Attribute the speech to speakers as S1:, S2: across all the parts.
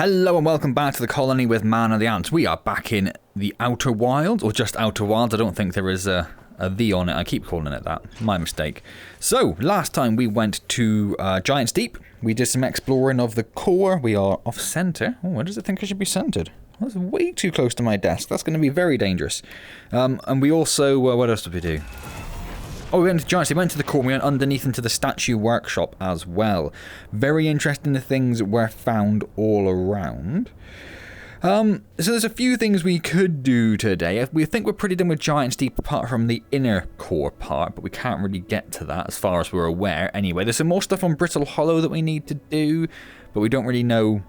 S1: Hello and welcome back to the colony with Man and the Antz. We are back in the Outer Wilds, or just Outer Wilds. I don't think there is a V on it. I keep calling it that. My mistake. So, last time we went to Giant's Deep. We did some exploring of the core. We are off center. Oh, where does it think I should be centered? That's way too close to my desk. That's going to be very dangerous. And we also... what else did we do? Oh, we went to Giants. We went to the core. We went underneath into the statue workshop as well. Very interesting things were found all around. So there's a few things we could do today. We think we're pretty done with Giants Deep apart from the inner core part, but we can't really get to that as far as we're aware. Anyway, there's some more stuff on Brittle Hollow that we need to do, but we don't really know...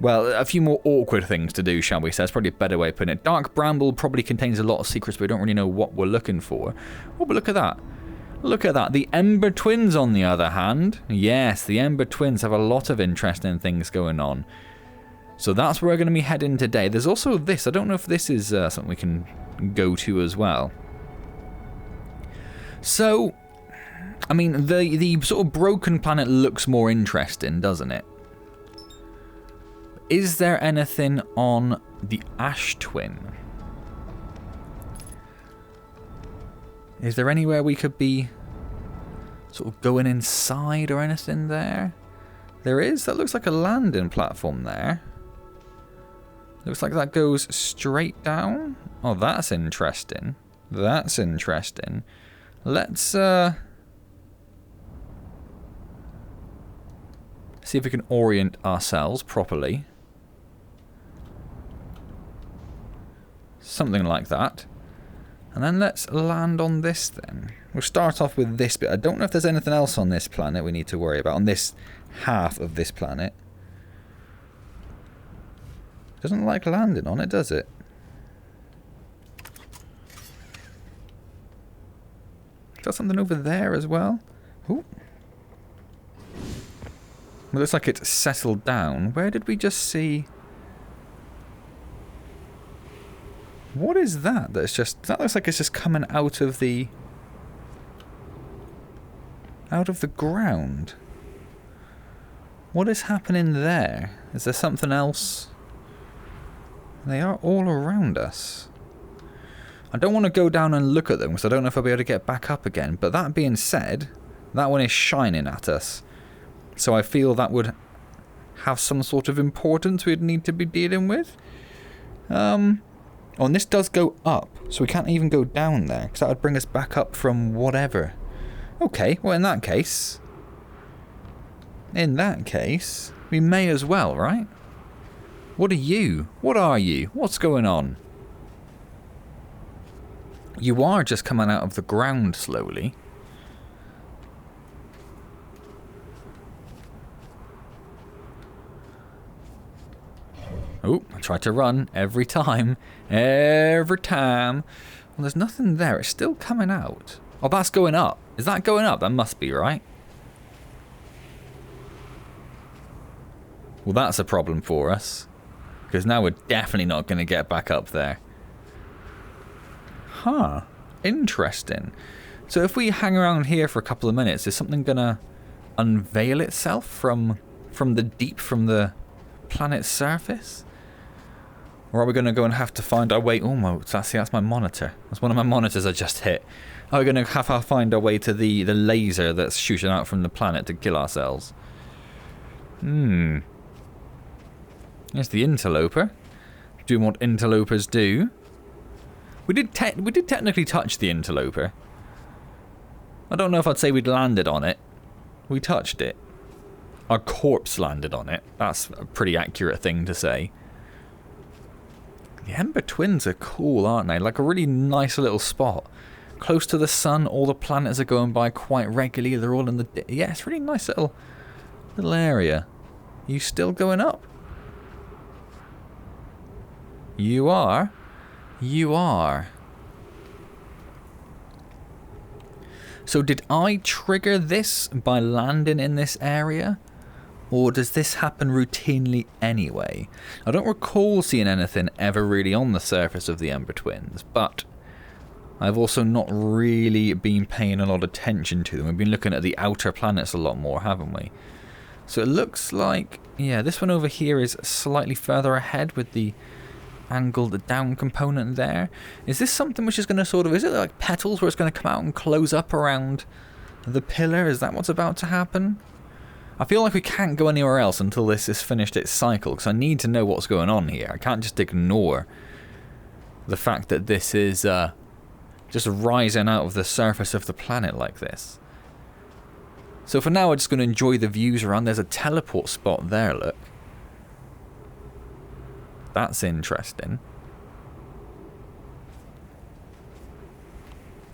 S1: Well, a few more awkward things to do, shall we say. That's probably a better way of putting it. Dark Bramble probably contains a lot of secrets, but we don't really know what we're looking for. Oh, but look at that. Look at that. The Ember twins, on the other hand. Yes, the Ember twins have a lot of interesting things going on. So that's where we're going to be heading today. There's also this. I don't know if this is something we can go to as well. So, I mean, the sort of broken planet looks more interesting, doesn't it? Is there anything on the Ash Twin? Is there anywhere we could be sort of going inside or anything there? There is. That looks like a landing platform there. Looks like that goes straight down. Oh, that's interesting. That's interesting. Let's see if we can orient ourselves properly. Something like that. And then let's land on this then. We'll start off with this bit. I don't know if there's anything else on this planet we need to worry about. On this half of this planet. Doesn't like landing on it, does it? Is that something over there as well? Ooh. It looks like it's settled down. Where did we just see... What is that? That looks like it's just coming out of the ground. What is happening there? Is there something else? They are all around us. I don't want to go down and look at them because I don't know if I'll be able to get back up again. But that being said, that one is shining at us. So I feel that would have some sort of importance we'd need to be dealing with. Oh, and this does go up, so we can't even go down there, because that would bring us back up from whatever. Okay, well in that case, we may as well, right? What are you? What are you? What's going on? You are just coming out of the ground slowly. Oh, I try to run every time. Every time. Well, there's nothing there. It's still coming out. Oh, that's going up. Is that going up? That must be, right? Well, that's a problem for us. Because now we're definitely not going to get back up there. Huh. Interesting. So if we hang around here for a couple of minutes, is something going to unveil itself from the deep, from the planet's surface? Or are we going to go and have to find our way... Oh, that's my monitor. That's one of my monitors I just hit. Are we going to have to find our way to the laser that's shooting out from the planet to kill ourselves? There's the interloper. Doing what interlopers do. We did technically touch the interloper. I don't know if I'd say we'd landed on it. We touched it. Our corpse landed on it. That's a pretty accurate thing to say. The Ember twins are cool, aren't they? Like a really nice little spot. Close to the sun, all the planets are going by quite regularly. They're all in the... Yeah, it's a really nice little area. You still going up? You are? You are. So did I trigger this by landing in this area? Or does this happen routinely anyway? I don't recall seeing anything ever really on the surface of the Ember twins, but I've also not really been paying a lot of attention to them. We've been looking at the outer planets a lot more, haven't we? So it looks like, yeah, this one over here is slightly further ahead with the angled down component there. Is this something which is going to sort of, is it like petals where it's going to come out and close up around the pillar? Is that what's about to happen? I feel like we can't go anywhere else until this has finished its cycle, because I need to know what's going on here. I can't just ignore the fact that this is just rising out of the surface of the planet like this. So for now, we're just going to enjoy the views around. There's a teleport spot there, look. That's interesting.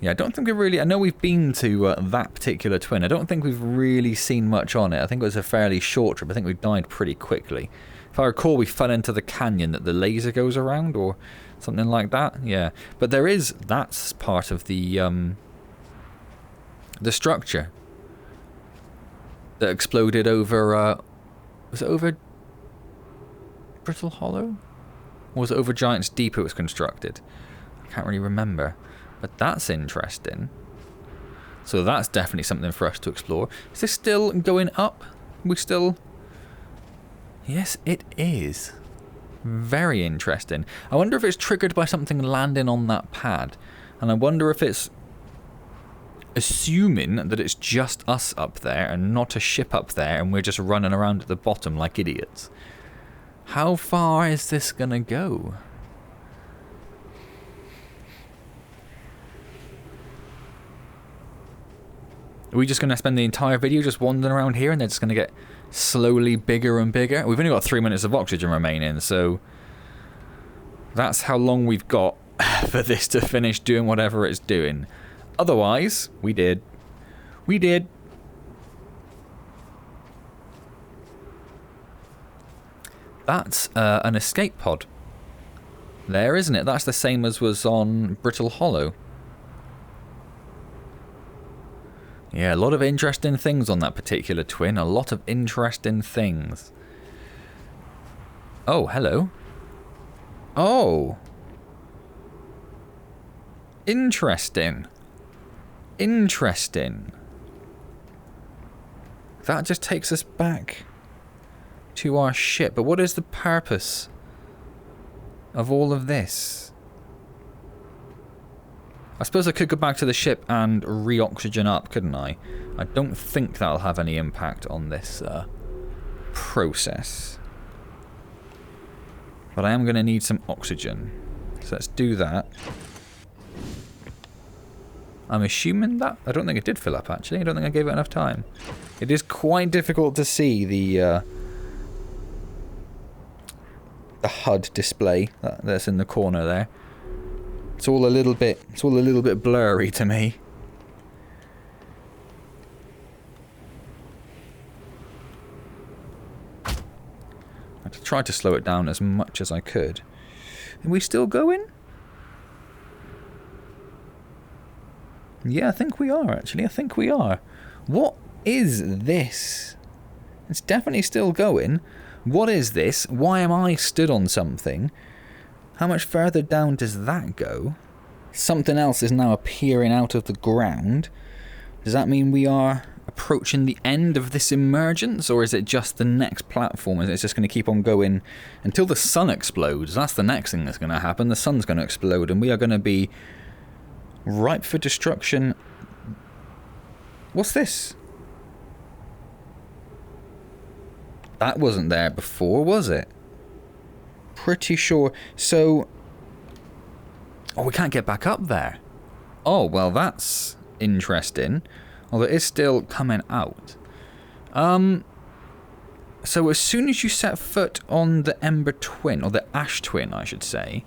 S1: Yeah, I don't think we've really... I know we've been to that particular twin. I don't think we've really seen much on it. I think it was a fairly short trip. I think we died pretty quickly. If I recall, we fell into the canyon that the laser goes around, or something like that. Yeah, but there is... That's part of the structure that exploded over... was it over Brittle Hollow? Or was it over Giant's Deep it was constructed? I can't really remember. But that's interesting. So that's definitely something for us to explore. Is this still going up? We still... Yes, it is. Very interesting. I wonder if it's triggered by something landing on that pad. And I wonder if it's assuming that it's just us up there and not a ship up there and we're just running around at the bottom like idiots. How far is this gonna go? Are we just going to spend the entire video just wandering around here and they're just going to get slowly bigger and bigger? We've only got 3 minutes of oxygen remaining, so that's how long we've got for this to finish doing whatever it's doing. Otherwise, we did. We did. That's an escape pod. There, isn't it? That's the same as was on Brittle Hollow. Yeah, a lot of interesting things on that particular twin. A lot of interesting things. Oh, hello. Oh. Interesting. Interesting. That just takes us back to our ship. But what is the purpose of all of this? I suppose I could go back to the ship and re-oxygen up, couldn't I? I don't think that'll have any impact on this process. But I am going to need some oxygen. So let's do that. I'm assuming that... I don't think it did fill up, actually. I don't think I gave it enough time. It is quite difficult to see the HUD display that's in the corner there. It's all a little bit blurry to me. I tried to slow it down as much as I could. Are we still going? Yeah, I think we are, actually. I think we are. What is this? It's definitely still going. What is this? Why am I stood on something? How much further down does that go? Something else is now appearing out of the ground. Does that mean we are approaching the end of this emergence, or is it just the next platform? Is it just going to keep on going until the sun explodes? That's the next thing that's going to happen. The sun's going to explode and we are going to be ripe for destruction. What's this? That wasn't there before, was it? Pretty sure. So, oh, we can't get back up there. Oh, well, that's interesting. Although it is still coming out. So as soon as you set foot on the Ember twin, or the Ash twin, I should say,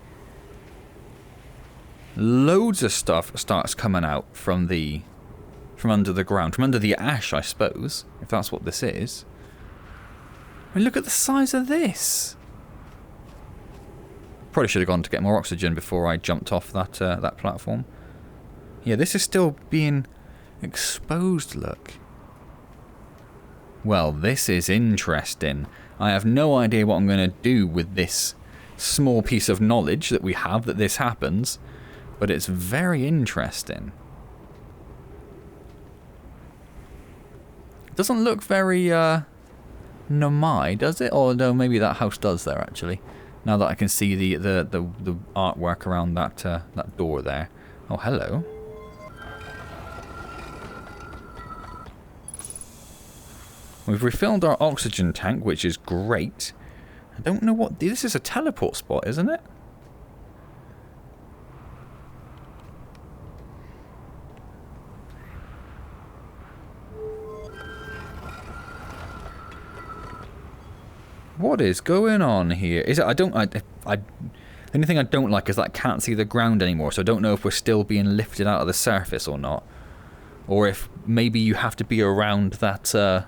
S1: loads of stuff starts coming out from under the ground, from under the ash, I suppose, if that's what this is. I mean, look at the size of this. Probably should have gone to get more oxygen before I jumped off that platform. Yeah, this is still being exposed, look. Well, this is interesting. I have no idea what I'm going to do with this small piece of knowledge that we have that this happens, but it's very interesting. It doesn't look very Nomai, does it? Or no, maybe that house does there, actually. Now that I can see the artwork around that door there. Oh, hello. We've refilled our oxygen tank, which is great. I don't know what... This is a teleport spot, isn't it? What is going on here? Is it... The only thing I don't like is that I can't see the ground anymore, so I don't know if we're still being lifted out of the surface or not. Or if maybe you have to be around that...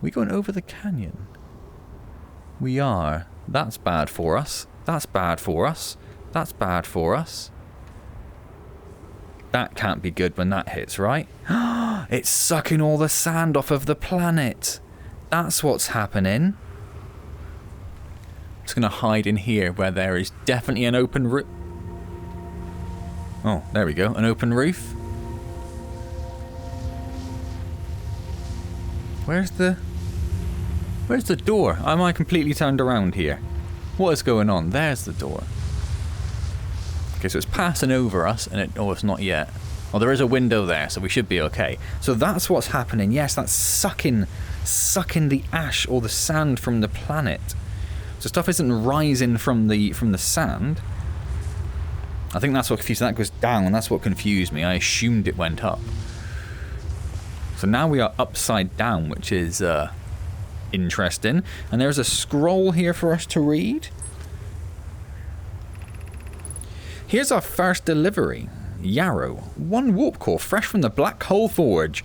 S1: we going over the canyon? We are. That's bad for us. That's bad for us. That's bad for us. That can't be good when that hits, right? It's sucking all the sand off of the planet. That's what's happening. I'm just going to hide in here where there is definitely an open roof. Oh, there we go. An open roof. Where's the door? Am I completely turned around here? What is going on? There's the door. Okay, so it's passing over us, and oh, it's not yet. Oh, there is a window there, so we should be okay. So that's what's happening. Yes, that's sucking the ash or the sand from the planet. So stuff isn't rising from the sand. I think that's what confused. That goes down. That's what confused me. I assumed it went up. So now we are upside down, which is interesting. And there's a scroll here for us to read. Here's our first delivery. Yarrow. 1 warp core, fresh from the Black Hole Forge.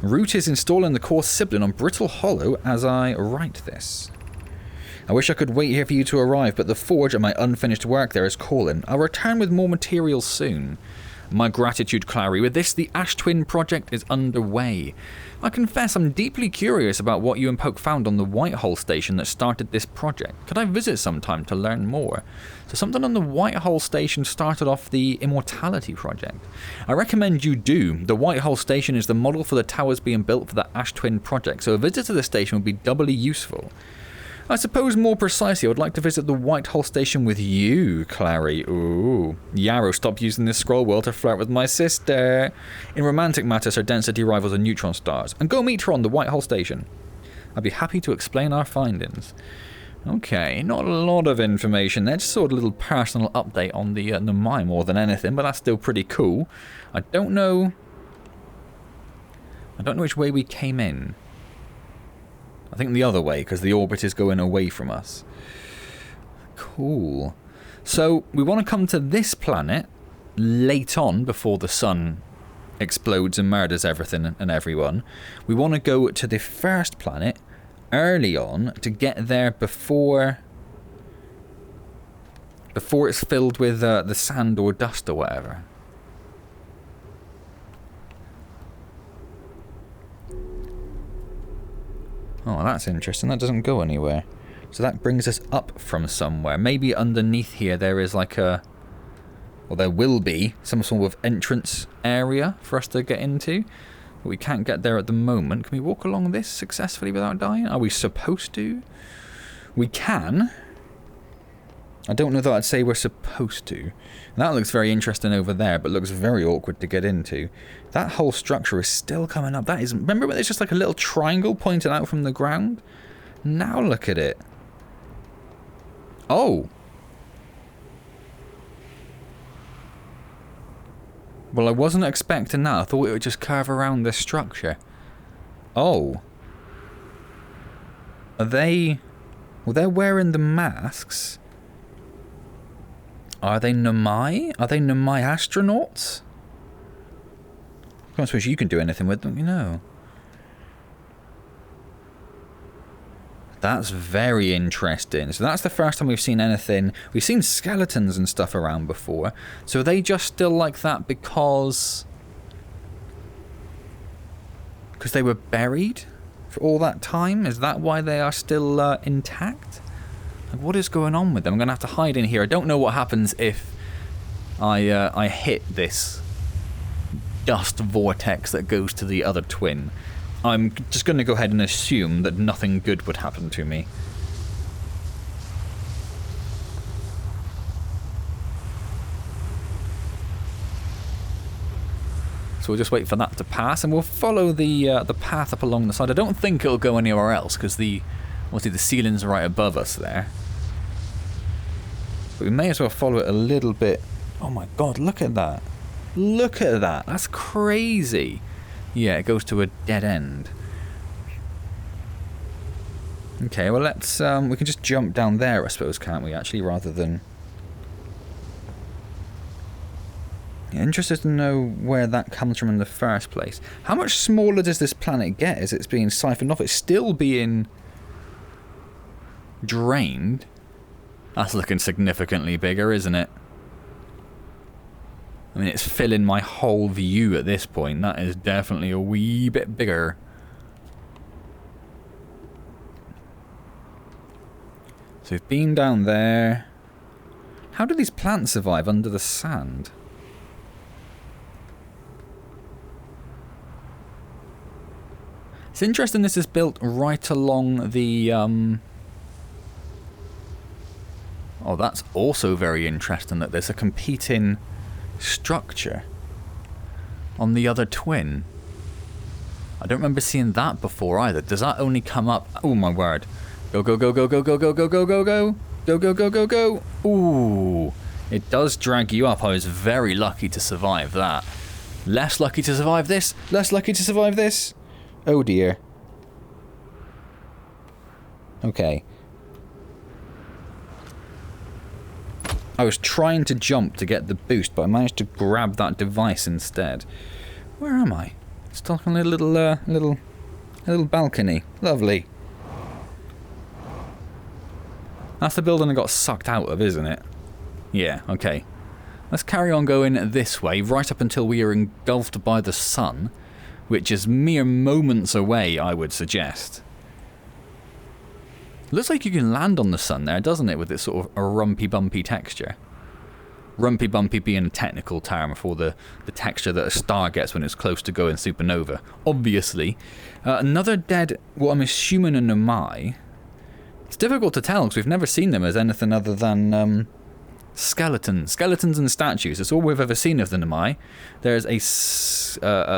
S1: Root is installing the core sibling on Brittle Hollow as I write this. I wish I could wait here for you to arrive, but the forge and my unfinished work there is calling. I'll return with more materials soon. My gratitude, Clary. With this, the Ash Twin project is underway. I confess I'm deeply curious about what you and Poke found on the Whitehole station that started this project. Could I visit sometime to learn more? So something on the Whitehole station started off the Immortality project. I recommend you do. The Whitehole station is the model for the towers being built for the Ash Twin project, so a visit to the station would be doubly useful. I suppose more precisely, I would like to visit the Whitehole station with you, Clary. Ooh. Yarrow, stop using this scroll wheel to flirt with my sister. In romantic matters, her density rivals are neutron stars. And go meet her on the Whitehole station. I'd be happy to explain our findings. Okay, not a lot of information there, just sort of a little personal update on the mine more than anything, but that's still pretty cool. I don't know which way we came in. I think the other way, because the orbit is going away from us. Cool. So, we want to come to this planet late on, before the sun explodes and murders everything and everyone. We want to go to the first planet early on to get there before it's filled with the sand or dust or whatever. Oh, that's interesting. That doesn't go anywhere. So that brings us up from somewhere. Maybe underneath here there is like a... Well, there will be some sort of entrance area for us to get into. But we can't get there at the moment. Can we walk along this successfully without dying? Are we supposed to? We can. I don't know that I'd say we're supposed to. And that looks very interesting over there, but looks very awkward to get into. That whole structure is still coming up. That is... Remember when there's just like a little triangle pointed out from the ground? Now look at it. Oh. Well, I wasn't expecting that. I thought it would just curve around this structure. Oh. Are they... Well, they're wearing the masks. Are they Nomai? Are they Nomai astronauts? I don't suppose you can do anything with them, you know. That's very interesting. So that's the first time we've seen anything. We've seen skeletons and stuff around before. So are they just still like that because they were buried for all that time? Is that why they are still intact? Like, what is going on with them? I'm going to have to hide in here. I don't know what happens if I hit this dust vortex that goes to the other twin. I'm just going to go ahead and assume that nothing good would happen to me. So we'll just wait for that to pass, and we'll follow the path up along the side. I don't think it'll go anywhere else, because obviously the ceiling's right above us there. But we may as well follow it a little bit. Oh my god, look at that. Look at that. That's crazy. Yeah, it goes to a dead end. Okay, well let's, we can just jump down there, I suppose, can't we, actually, rather than... Interested to know where that comes from in the first place. How much smaller does this planet get as it's being siphoned off? It's still being drained. That's looking significantly bigger, isn't it? I mean, it's filling my whole view at this point. That is definitely a wee bit bigger. So we've been down there. How do these plants survive under the sand? It's interesting this is built right along the, Oh, that's also very interesting that there's a competing structure on the other twin. I don't remember seeing that before either. Does that only come up... Oh my word. Go, go, go, go, go, go, go, go, go, go, go. Go, go, go, go, go. Ooh. It does drag you up. I was very lucky to survive that. Less lucky to survive this. Less lucky to survive this. Oh dear. Okay. I was trying to jump to get the boost, but I managed to grab that device instead. Where am I? Stuck on a little balcony. Lovely. That's the building I got sucked out of, isn't it? Yeah, okay. Let's carry on going this way, right up until we are engulfed by the sun, which is mere moments away, I would suggest. Looks like you can land on the sun there, doesn't it, with this sort of a rumpy-bumpy texture. Rumpy-bumpy being a technical term for the texture that a star gets when it's close to going supernova. Obviously. Another dead, what I'm assuming a Nomai. It's difficult to tell because we've never seen them as anything other than skeletons. Skeletons and statues. That's all we've ever seen of the Nomai. There's a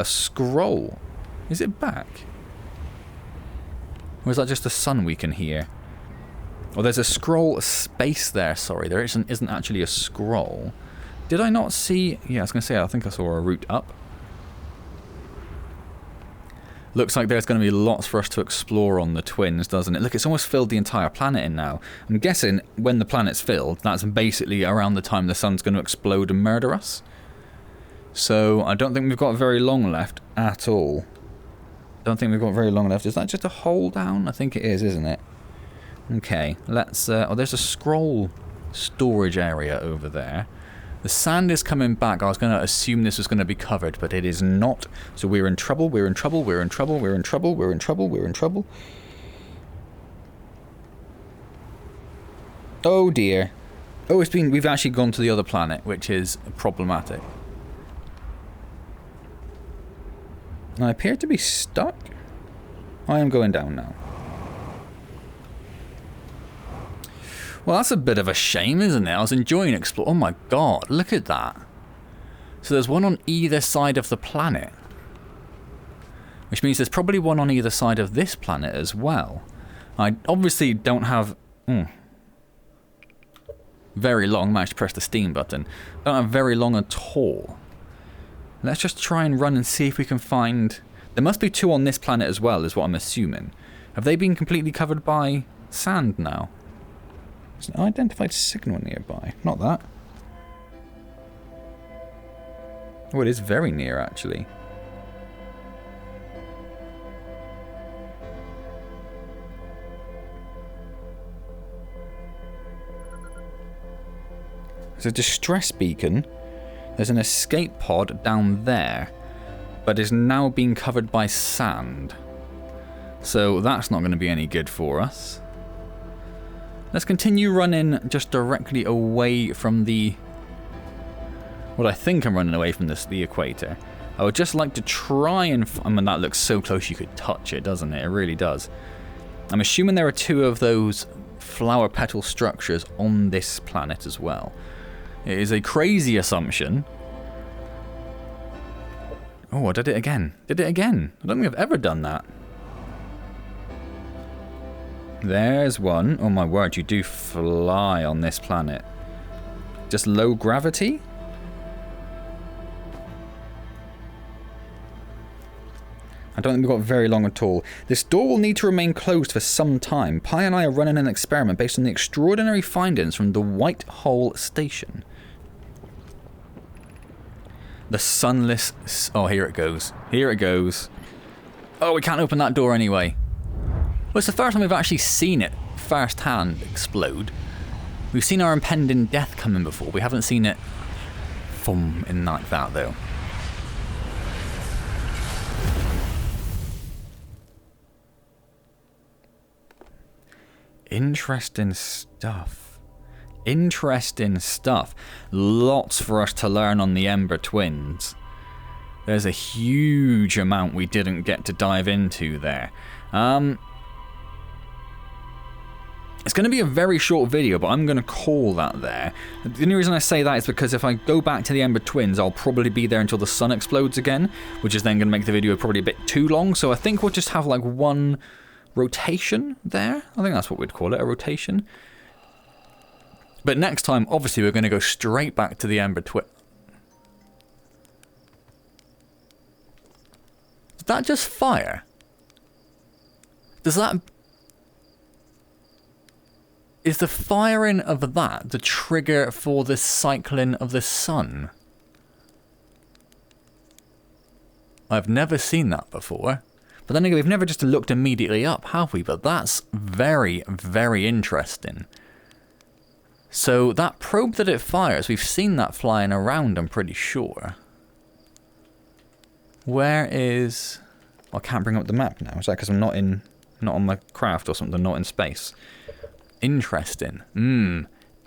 S1: scroll. Is it back? Or is that just the sun we can hear? Oh, there's a scroll space there, sorry. There isn't actually a scroll. Did I not see... Yeah, I was going to say, I think I saw a route up. Looks like there's going to be lots for us to explore on the twins, doesn't it? Look, it's almost filled the entire planet in now. I'm guessing when the planet's filled, that's basically around the time the sun's going to explode and murder us. So, I don't think we've got very long left at all. Don't think we've got very long left. Is that just a hole down? I think it is, isn't it? Okay, let's... oh, there's a scroll storage area over there. The sand is coming back. I was going to assume this was going to be covered, but it is not. So we're in trouble, we're in trouble, we're in trouble, we're in trouble, we're in trouble, we're in trouble. Oh dear. Oh, we've actually gone to the other planet, which is problematic. I appear to be stuck. I am going down now. Well, that's a bit of a shame, isn't it? I was enjoying exploring. Oh my god, look at that. So there's one on either side of the planet. Which means there's probably one on either side of this planet as well. I obviously don't have... very long. Managed to press the Steam button. Don't have very long at all. Let's just try and run and see if we can find... There must be two on this planet as well, is what I'm assuming. Have they been completely covered by sand now? There's an unidentified signal nearby. Not that. Oh, it is very near, actually. There's a distress beacon. There's an escape pod down there, but is now being covered by sand. So that's not going to be any good for us. Let's continue running just directly away from the... What I think I'm running away from the equator. I would just like to try and... I mean, that looks so close you could touch it, doesn't it? It really does. I'm assuming there are 2 of those flower petal structures on this planet as well. It is a crazy assumption. Oh, I did it again. Did it again. I don't think I've ever done that. There's one. Oh my word, you do fly on this planet. Just low gravity? I don't think we've got very long at all. This door will need to remain closed for some time. Pi and I are running an experiment based on the extraordinary findings from the White Hole Station. The sunless... Oh, here it goes. Here it goes. Oh, we can't open that door anyway. Well, it's the first time we've actually seen it firsthand explode. We've seen our impending death coming before. We haven't seen it... Boom, in like that, though. Interesting stuff. Interesting stuff. Lots for us to learn on the Ember twins. There's a huge amount we didn't get to dive into there. It's going to be a very short video, but I'm going to call that there. The only reason I say that is because if I go back to the Ember twins, I'll probably be there until the sun explodes again, which is then going to make the video probably a bit too long. So I think we'll just have like one rotation there. I think that's what we'd call it, a rotation. But next time, obviously, we're going to go straight back to the Ember twin. Is that just fire? Does that... Is the firing of that the trigger for the cycling of the sun? I've never seen that before. But then again, we've never just looked immediately up, have we? But that's very, very interesting. So that probe that it fires, we've seen that flying around, I'm pretty sure. Where is... I can't bring up the map now. Is that because I'm not on my craft or something, not in space? Interesting.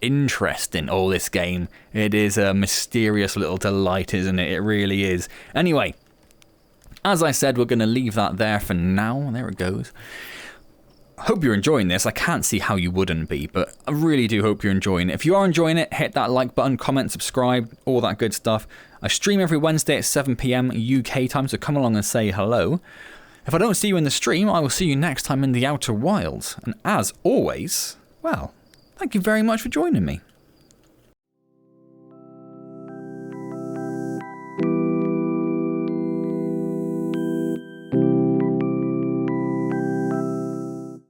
S1: Interesting. Oh, this game. It is a mysterious little delight, isn't it? It really is. Anyway, as I said, we're going to leave that there for now. There it goes. Hope you're enjoying this. I can't see how you wouldn't be, but I really do hope you're enjoying it. If you are enjoying it, hit that like button, comment, subscribe, all that good stuff. I stream every Wednesday at 7 PM UK time, so come along and say hello. If I don't see you in the stream, I will see you next time in the Outer Wilds. And as always, well, thank you very much for joining me.